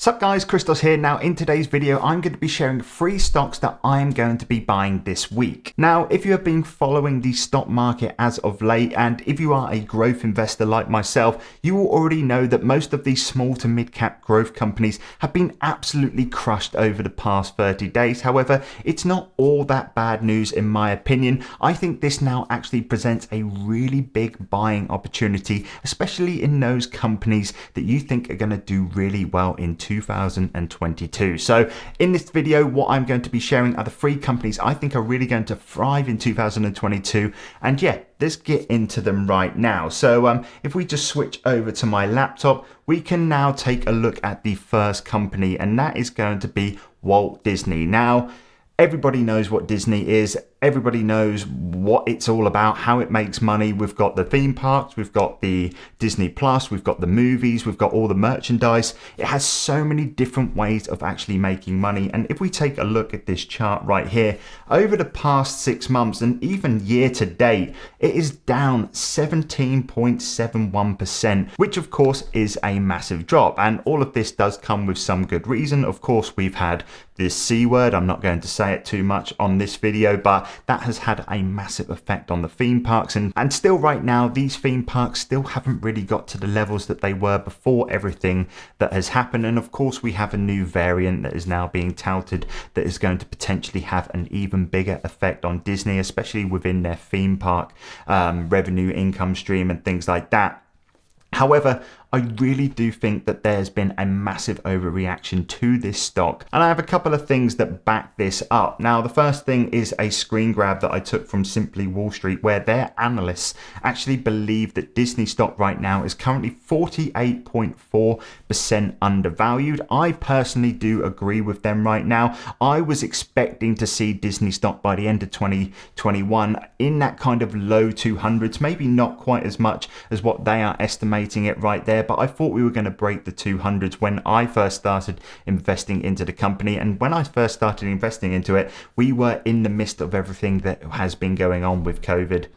Sup guys, Christos here. Now in today's video, I'm going to be sharing 3 stocks that I'm going to be buying this week. Now, if you have been following the stock market as of late, and if you are a growth investor like myself, you will already know that most of these small to mid-cap growth companies have been absolutely crushed over the past 30 days. However, it's not all that bad news in my opinion. I think this now actually presents a really big buying opportunity, especially in those companies that you think are going to do really well in 2022. So in this video, what I'm going to be sharing are the 3 companies I think are really going to thrive in 2022. And yeah, let's get into them right now. So if we just switch over to my laptop, we can now take a look at the first company, and that is going to be Walt Disney. Now, everybody knows what Disney is. Everybody knows what it's all about, how it makes money. We've got the theme parks, we've got the Disney Plus, we've got the movies, we've got all the merchandise. It has so many different ways of actually making money. And if we take a look at this chart right here, over the past 6 months and even year to date, it is down 17.71%, which of course is a massive drop. And all of this does come with some good reason. Of course, we've had this C word. I'm not going to say it too much on this video, but that has had a massive effect on the theme parks. And still right now, these theme parks still haven't really got to the levels that they were before everything that has happened. And of course, we have a new variant that is now being touted that is going to potentially have an even bigger effect on Disney, especially within their theme park revenue income stream and things like that. However, I really do think that there's been a massive overreaction to this stock, and I have a couple of things that back this up. Now, the first thing is a screen grab that I took from Simply Wall Street, where their analysts actually believe that Disney stock right now is currently 48.4% undervalued. I personally do agree with them right now. I was expecting to see Disney stock by the end of 2021 in that kind of low 200s, maybe not quite as much as what they are estimating it right there, but I thought we were going to break the 200s when I first started investing into the company. And when I first started investing into it, we were in the midst of everything that has been going on with COVID.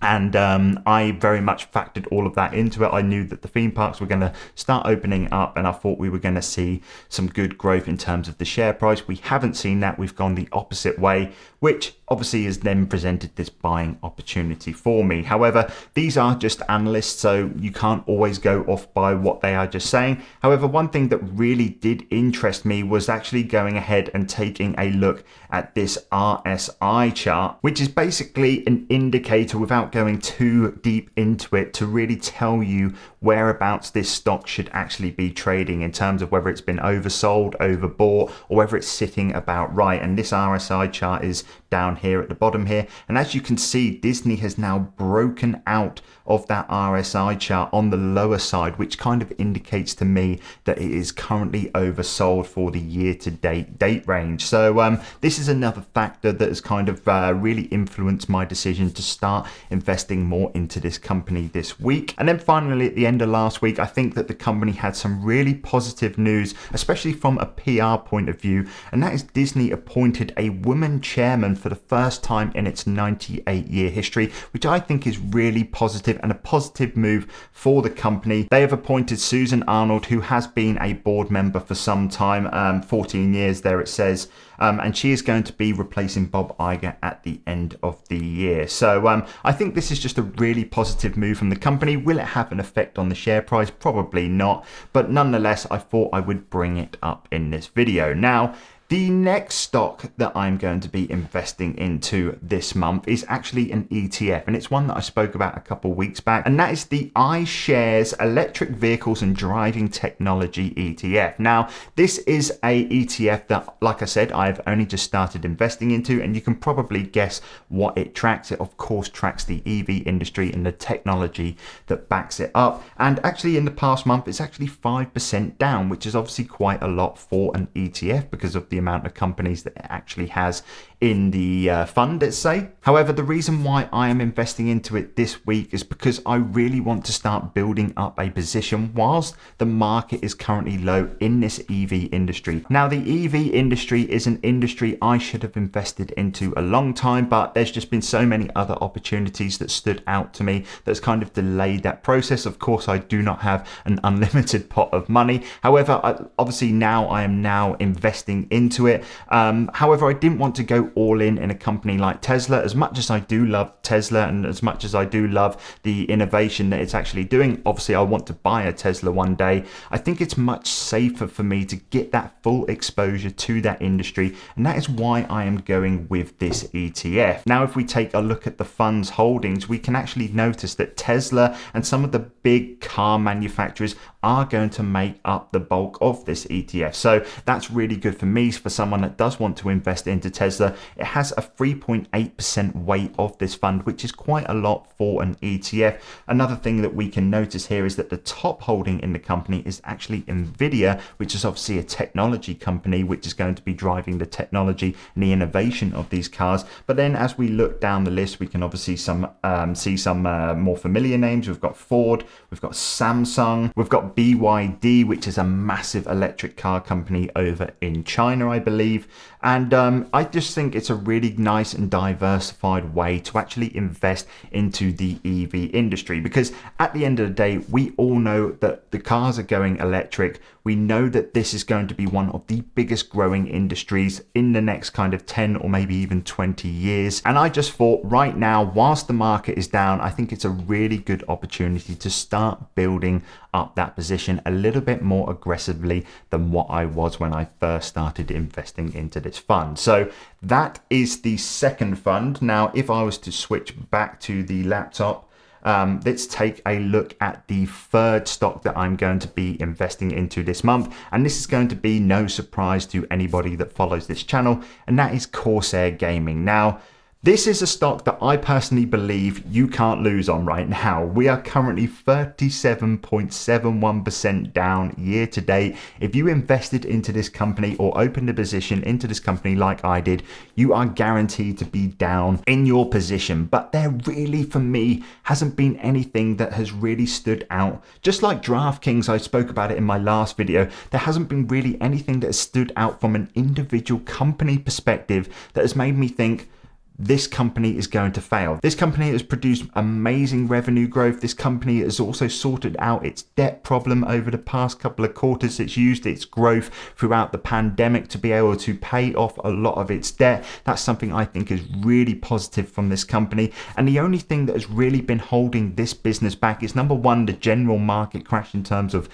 And I very much factored all of that into it. I knew that the theme parks were going to start opening up, and I thought we were going to see some good growth in terms of the share price. We haven't seen that. We've gone the opposite way, which obviously has then presented this buying opportunity for me. However, these are just analysts, so you can't always go off by what they are just saying. However, one thing that really did interest me was actually going ahead and taking a look at this RSI chart, which is basically an indicator, without going too deep into it, to really tell you whereabouts this stock should actually be trading in terms of whether it's been oversold, overbought, or whether it's sitting about right. And this RSI chart is down here at the bottom here, and as you can see, Disney has now broken out of that RSI chart on the lower side, which kind of indicates to me that it is currently oversold for the year-to-date range. So this is another factor that has kind of really influenced my decision to start investing more into this company this week. And then finally, at the end of last week, I think that the company had some really positive news, especially from a PR point of view, and that is Disney appointed a woman chairman for the first time in its 98-year history, which I think is really positive and a positive move for the company. They have appointed Susan Arnold, who has been a board member for some time, 14 years there it says, and she is going to be replacing Bob Iger at the end of the year. So I think this is just a really positive move from the company. Will it have an effect on the share price? Probably not, but nonetheless, I thought I would bring it up in this video. Now, the next stock that I'm going to be investing into this month is actually an ETF, and it's one that I spoke about a couple weeks back, and that is the iShares Electric Vehicles and Driving Technology ETF. Now, this is a ETF that, like I said, I've only just started investing into, and you can probably guess what it tracks. It, of course, tracks the EV industry and the technology that backs it up. And actually, in the past month, it's actually 5% down, which is obviously quite a lot for an ETF because of the amount of companies that it actually has in the fund, let's say. However, the reason why I am investing into it this week is because I really want to start building up a position whilst the market is currently low in this EV industry. Now, the EV industry is an industry I should have invested into a long time, but there's just been so many other opportunities that stood out to me that's kind of delayed that process. Of course, I do not have an unlimited pot of money. However, obviously now I am now investing into it. However, I didn't want to go all in a company like Tesla. As much as I do love Tesla and as much as I do love the innovation that it's actually doing, obviously I want to buy a Tesla one day. I think it's much safer for me to get that full exposure to that industry, and that is why I am going with this ETF. Now, if we take a look at the fund's holdings, we can actually notice that Tesla and some of the big car manufacturers are going to make up the bulk of this ETF. So that's really good for me, for someone that does want to invest into Tesla. It has a 3.8% weight of this fund, which is quite a lot for an ETF. Another thing that we can notice here is that the top holding in the company is actually Nvidia, which is obviously a technology company, which is going to be driving the technology and the innovation of these cars. But then as we look down the list, we can obviously see some more familiar names. We've got Ford, we've got Samsung, we've got BYD, which is a massive electric car company over in China, I believe. And I just think it's a really nice and diversified way to actually invest into the EV industry, because at the end of the day, we all know that the cars are going electric. We know that this is going to be one of the biggest growing industries in the next kind of 10 or maybe even 20 years. And I just thought right now, whilst the market is down, I think it's a really good opportunity to start building up that position a little bit more aggressively than what I was when I first started investing into this fund. So that is the second fund. Now, if I was to switch back to the laptop, let's take a look at the third stock that I'm going to be investing into this month. And this is going to be no surprise to anybody that follows this channel, and that is Corsair Gaming. Now, this is a stock that I personally believe you can't lose on right now. We are currently 37.71% down year to date. If you invested into this company or opened a position into this company like I did, you are guaranteed to be down in your position. But there really, for me, hasn't been anything that has really stood out. Just like DraftKings, I spoke about it in my last video, there hasn't been really anything that has stood out from an individual company perspective that has made me think, this company is going to fail. This company has produced amazing revenue growth. This company has also sorted out its debt problem over the past couple of quarters. It's used its growth throughout the pandemic to be able to pay off a lot of its debt. That's something I think is really positive from this company. And the only thing that has really been holding this business back is, number one, the general market crash in terms of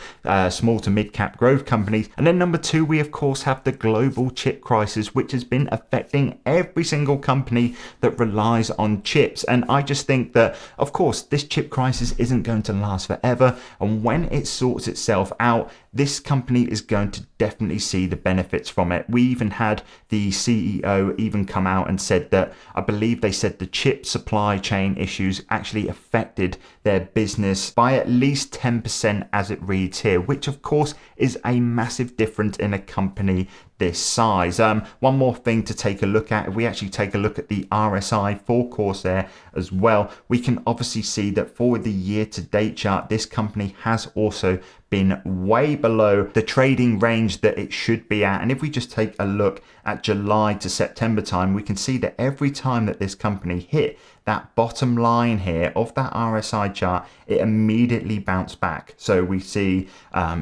small to mid cap growth companies. And then number two, we of course have the global chip crisis, which has been affecting every single company that relies on chips. And I just think that, of course, this chip crisis isn't going to last forever. And when it sorts itself out, this company is going to definitely see the benefits from it. We even had the CEO even come out and said that, I believe they said the chip supply chain issues actually affected their business by at least 10% as it reads here, which of course is a massive difference in a company this size. One more thing to take a look at, if we actually take a look at the RSI for Corsair as well, we can obviously see that for the year to date chart, this company has also been way below the trading range that it should be at. And if we just take a look at July to September time, we can see that every time that this company hit that bottom line here of that RSI chart, it immediately bounced back. So we see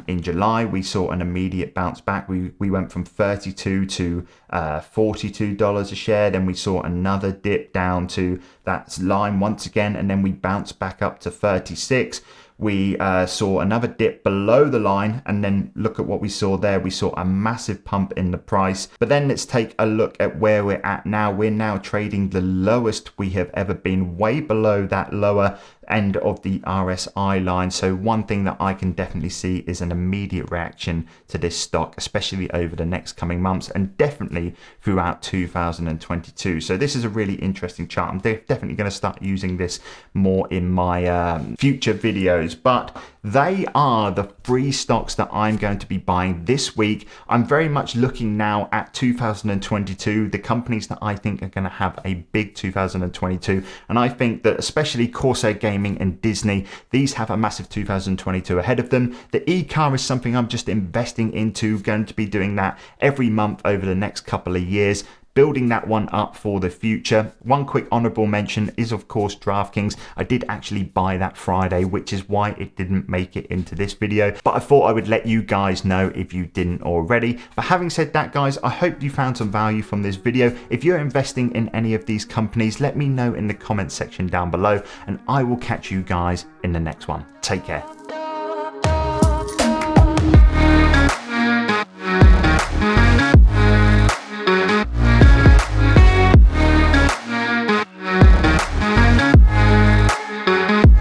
in July, we saw an immediate bounce back. We went from $32 to $42 a share. Then we saw another dip down to that line once again, and then we bounced back up to 36. We saw another dip below the line, and then look at what we saw there. We saw a massive pump in the price. But then let's take a look at where we're at now. We're now trading the lowest we have ever been, way below that lower end of the RSI line. So one thing that I can definitely see is an immediate reaction to this stock, especially over the next coming months and definitely throughout 2022. So this is a really interesting chart. I'm definitely going to start using this more in my future videos. But They are the 3 stocks that I'm going to be buying this week. I'm very much looking now at 2022, the companies that I think are going to have a big 2022. And I think that especially Corsair Gaming and Disney, these have a massive 2022 ahead of them. The ECAR is something I'm just investing into, going to be doing that every month over the next couple of years, building that one up for the future. One quick honorable mention is of course DraftKings. I did actually buy that Friday, which is why it didn't make it into this video, but I thought I would let you guys know if you didn't already. But having said that, guys, I hope you found some value from this video. If you're investing in any of these companies, let me know in the comment section down below, and I will catch you guys in the next one. Take care.